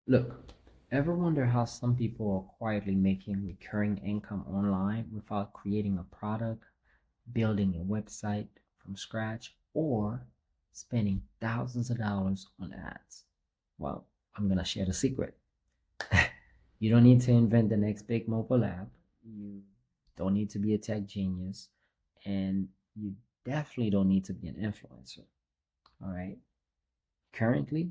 Look, ever wonder how some people are quietly making recurring income online without creating a product, building a website from scratch, or spending thousands of dollars on ads? Well, I'm gonna share the secret. You don't need to invent the next big mobile app. You don't need to be a tech genius, and you definitely don't need to be an influencer. All right. Currently,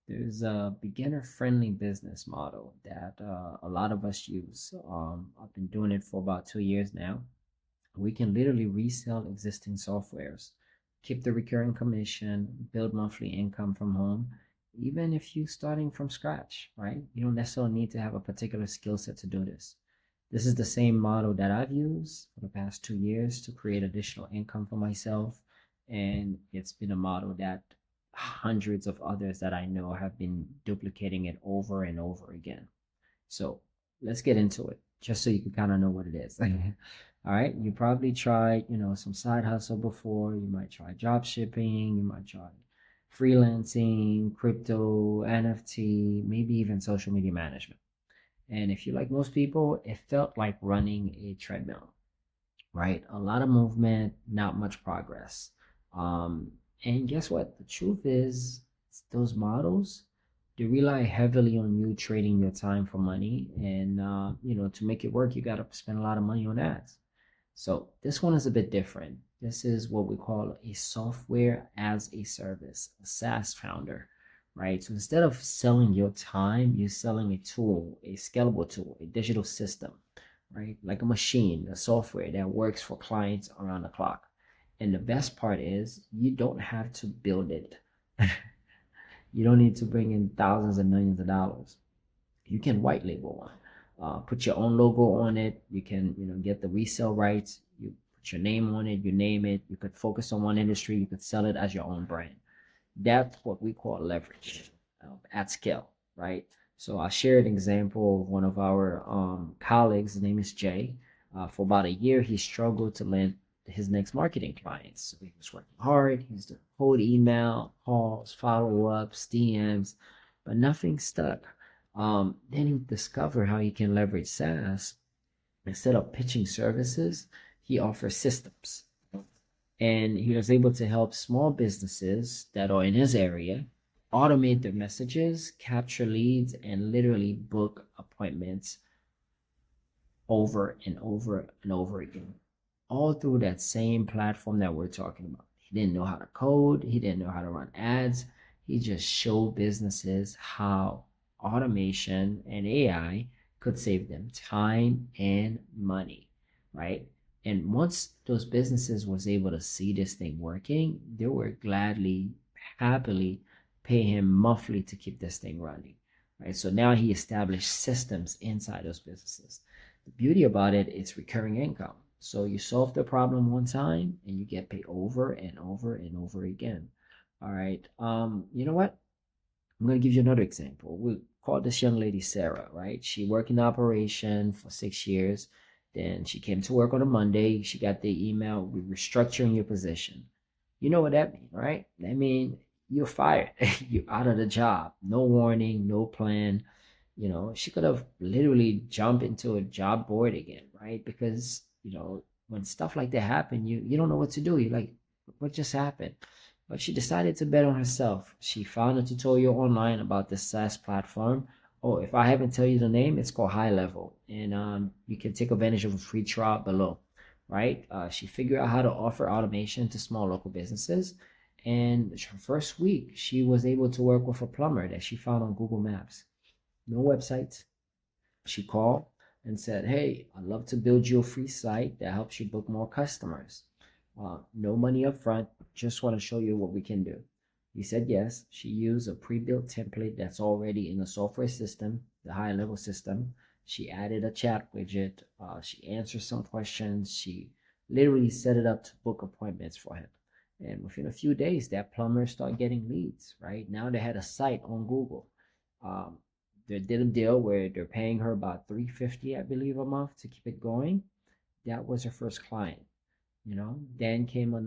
there's a beginner-friendly business model that a lot of us use. I've been doing it for about 2 years now. We can literally resell existing softwares, keep the recurring commission, build monthly income from home, even if you're starting from scratch, right? You don't necessarily need to have a particular skill set to do this. This is the same model that I've used for the past 2 years to create additional income for myself. And it's been a model that hundreds of others that I know have been duplicating it over and over again. So let's get into it, just so you can kind of know what it is. All right, you probably tried, some side hustle before. You might try drop shipping, you might try freelancing, crypto, NFT, maybe even social media management. And if you're like most people, it felt like running a treadmill, right? A lot of movement, not much progress. Um, and guess what? The truth is, those models, they rely heavily on you trading your time for money. And, to make it work, you got to spend a lot of money on ads. So this one is a bit different. This is what we call a software as a service, a SaaS founder, right? So instead of selling your time, you're selling a tool, a scalable tool, a digital system, right? Like a machine, a software that works for clients around the clock. And the best part is you don't have to build it. You don't need to bring in thousands and millions of dollars. You can white label one. Put your own logo on it. You can, get the resale rights. You put your name on it. You name it. You could focus on one industry. You could sell it as your own brand. That's what we call leverage at scale, right? So I'll share an example of one of our colleagues. His name is Jay. For about a year, he struggled to land his next marketing clients. So he was working hard. He's doing cold email, calls, follow-ups, DMs, but nothing stuck. Then he discovered how he can leverage SaaS. Instead of pitching services, he offers systems, and he was able to help small businesses that are in his area automate their messages, capture leads, and literally book appointments over and over and over again, all through that same platform that we're talking about. He didn't know how to code, he didn't know how to run ads. He just showed businesses how automation and AI could save them time and money, right? And once those businesses was able to see this thing working, they were gladly, happily pay him monthly to keep this thing running, right? So now he established systems inside those businesses. The beauty about it, it's recurring income. So you solve the problem one time and you get paid over and over and over again. All right. You know what? I'm gonna give you another example. We call this young lady Sarah, right? She worked in operation for 6 years. Then she came to work on a Monday. She got the email, we're restructuring your position. You know what that means, right? That means you're fired. You're out of the job. No warning, no plan. She could have literally jumped into a job board again, right? Because, when stuff like that happen, you don't know what to do. You're like, what just happened? But she decided to bet on herself. She found a tutorial online about the SaaS platform. Oh, if I haven't tell you the name, it's called HighLevel, and you can take advantage of a free trial below, right? She figured out how to offer automation to small local businesses, and her first week, she was able to work with a plumber that she found on Google Maps. No website. She called and said, "Hey, I'd love to build you a free site that helps you book more customers. No money up front, just want to show you what we can do." He said yes. She used a pre-built template that's already in the software system, the HighLevel system. She added a chat widget. She answered some questions. She literally set it up to book appointments for him. And within a few days, that plumber started getting leads, right? Now they had a site on Google. Um, they did a deal where they're paying her about 350, I believe, a month to keep it going. That was her first client. Then came a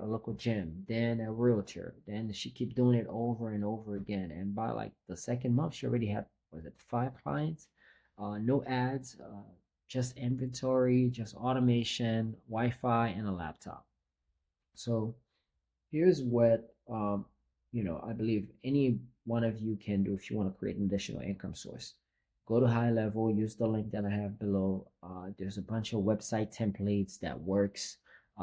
local gym, then a realtor. Then she kept doing it over and over again. And by like the second month, she already had was it 5 clients? No ads, just inventory, just automation, Wi-Fi, and a laptop. So here's what I believe any one of you can do if you want to create an additional income source. Go to HighLevel, use the link that I have below. There's a bunch of website templates that works.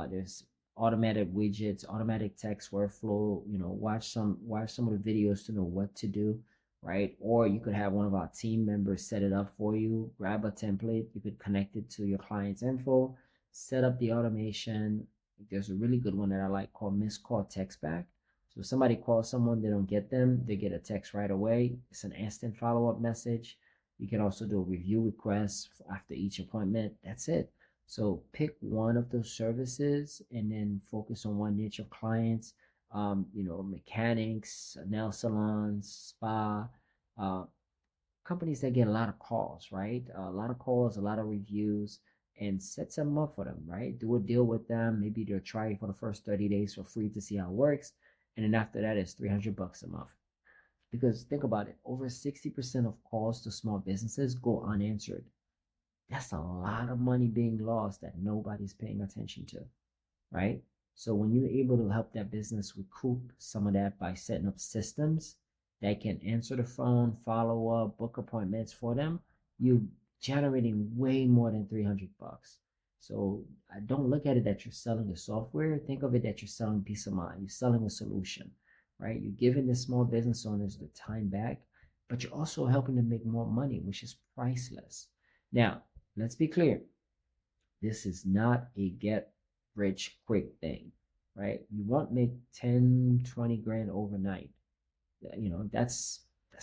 There's automated widgets, automatic text workflow. Watch some of the videos to know what to do, right? Or you could have one of our team members set it up for you. Grab a template, you could connect it to your client's info, set up the automation. There's a really good one that I like called missed call text back. So if somebody calls someone, they don't get them, they get a text right away. It's an instant follow-up message. You can also do a review request after each appointment. That's it. So pick one of those services and then focus on one niche of clients. Mechanics, nail salons, spa, uh, companies that get a lot of calls, right? A lot of calls, a lot of reviews, and set some up for them, right? Do a deal with them. Maybe they'll try it for the first 30 days for free to see how it works. And then after that, it's $300 a month. Because think about it, over 60% of calls to small businesses go unanswered. That's a lot of money being lost that nobody's paying attention to, right? So when you're able to help that business recoup some of that by setting up systems that can answer the phone, follow up, book appointments for them, you're generating way more than $300. So don't look at it that you're selling the software. Think of it that you're selling peace of mind. You're selling a solution, right? You're giving the small business owners the time back, but you're also helping them make more money, which is priceless. Now, let's be clear. This is not a get rich quick thing, right? You won't make 10, 20 grand overnight. That's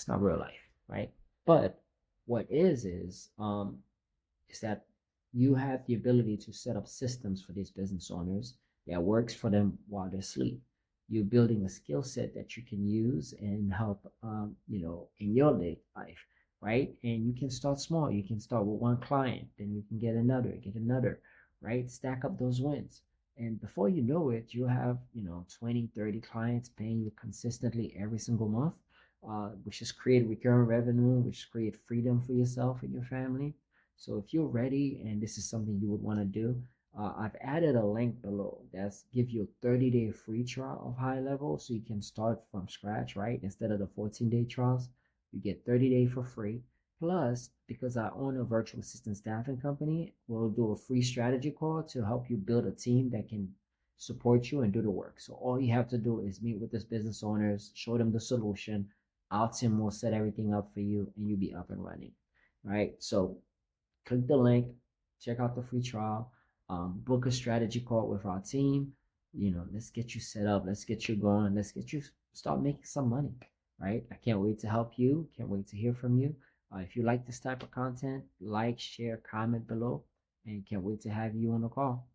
not real life, right? But what is that you have the ability to set up systems for these business owners that works for them while they sleep. You're building a skill set that you can use and help, in your life, right? And you can start small. You can start with one client, then you can get another, right? Stack up those wins. And before you know it, you have, 20, 30 clients paying you consistently every single month, which is create recurring revenue, which create freedom for yourself and your family. So if you're ready and this is something you would want to do, I've added a link below that's give you a 30-day free trial of HighLevel, so you can start from scratch, right? Instead of the 14-day trials, you get 30-day for free. Plus, because I own a virtual assistant staffing company, we'll do a free strategy call to help you build a team that can support you and do the work. So all you have to do is meet with this business owners, show them the solution. Our team will set everything up for you and you'll be up and running. Right? So click the link, check out the free trial, book a strategy call with our team. Let's get you set up, let's get you going, let's get you start making some money, right? I can't wait to help you, can't wait to hear from you. If you like this type of content, like, share, comment below, and can't wait to have you on the call.